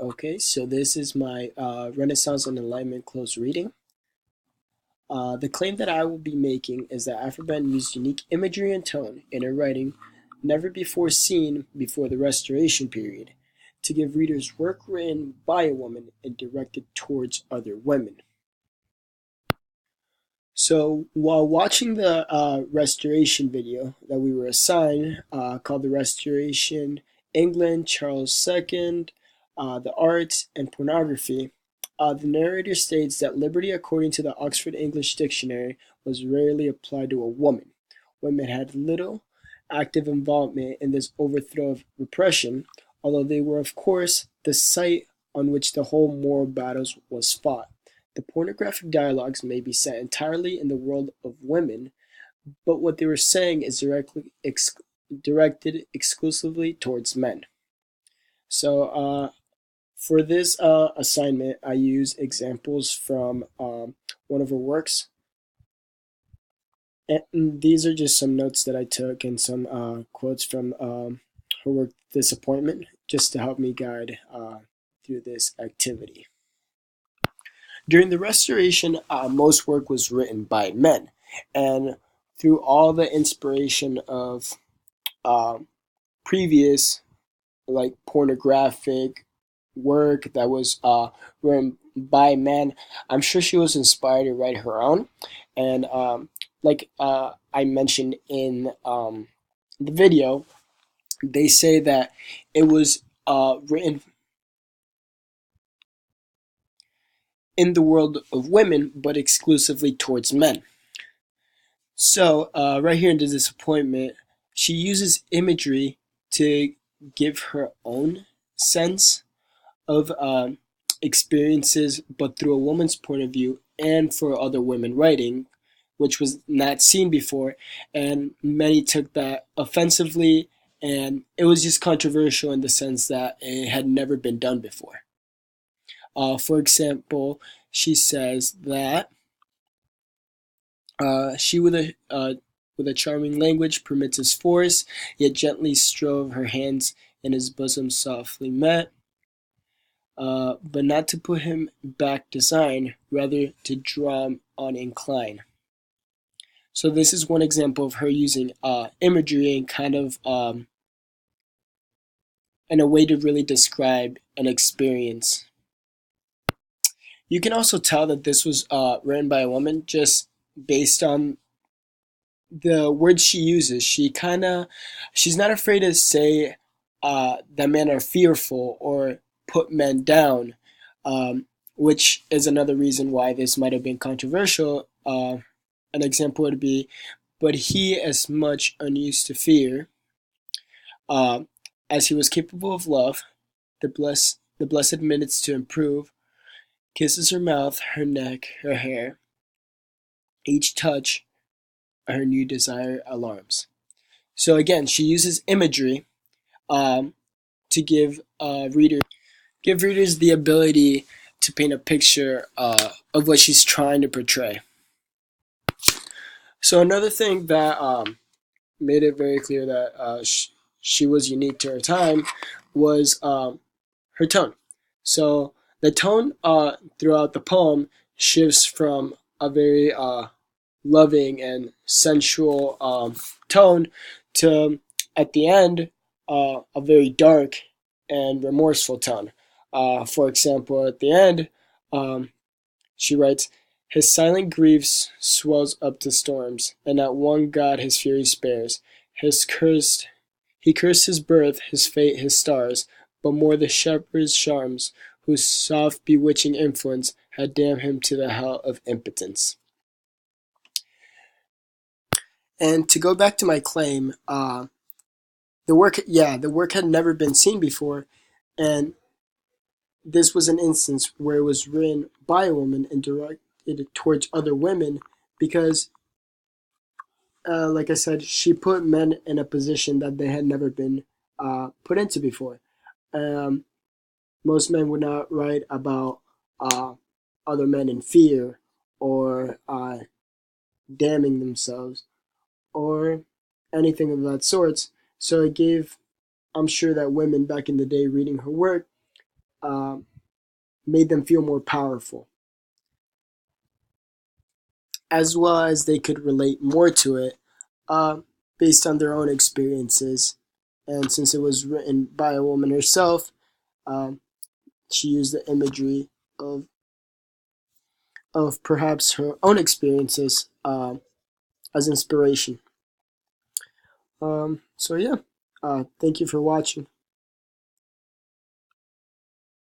Okay, so this is my Renaissance and Enlightenment close reading. The claim that I will be making is that Afroban used unique imagery and tone in her writing never before seen before the Restoration period to give readers work written by a woman and directed towards other women. So while watching the Restoration video that we were assigned, called The Restoration, England, Charles II, the Arts, and Pornography, the narrator states that liberty, according to the Oxford English Dictionary, was rarely applied to a woman. Women had little active involvement in this overthrow of repression, although they were, of course, the site on which the whole moral battles was fought. The pornographic dialogues may be set entirely in the world of women, but what they were saying is directed exclusively towards men. So, for this assignment, I use examples from one of her works. And these are just some notes that I took and some quotes from her work, Disappointment, just to help me guide through this activity. During the Restoration, most work was written by men, and through all the inspiration of uh, previous, like pornographic work that was written by men, I'm sure she was inspired to write her own. And like I mentioned in the video, they say that it was written in the world of women, but exclusively towards men. So, right here in The Disappointment, she uses imagery to give her own sense of experiences, but through a woman's point of view and for other women writing, which was not seen before. And many took that offensively, and it was just controversial in the sense that it had never been done before. For example, she says that she with a charming language permits his force, yet gently strove her hands in his bosom softly met, but not to put him back design, rather to draw him on incline. So this is one example of her using imagery and kind of in a way to really describe an experience. You can also tell that this was written by a woman just based on the words she uses. She's not afraid to say that men are fearful or put men down, which is another reason why this might have been controversial. An example would be, but he as much unused to fear uh, as he was capable of love, the blessed minutes to improve, kisses her mouth, her neck, her hair, each touch her new desire alarms. So again, she uses imagery um, to give readers the ability to paint a picture of what she's trying to portray. So another thing that made it very clear that she was unique to her time was her tone. So the tone throughout the poem shifts from a very loving and sensual tone to, at the end, a very dark and remorseful tone. For example, at the end, um, she writes, his silent griefs swells up to storms, and not one god his fury spares. His cursed, he cursed his birth, his fate, his stars, but more the shepherd's charms, whose soft bewitching influence had damned him to the hell of impotence. And to go back to my claim, the work had never been seen before, and this was an instance where it was written by a woman and directed towards other women because, like I said, she put men in a position that they had never been put into before. Um, Most men would not write about uh, other men in fear or damning themselves or anything of that sort. So it gave, I'm sure that women back in the day reading her work uh, made them feel more powerful, as well as they could relate more to it uh, based on their own experiences. And since it was written by a woman herself, um, she used the imagery of perhaps her own experiences as inspiration. So yeah, thank you for watching.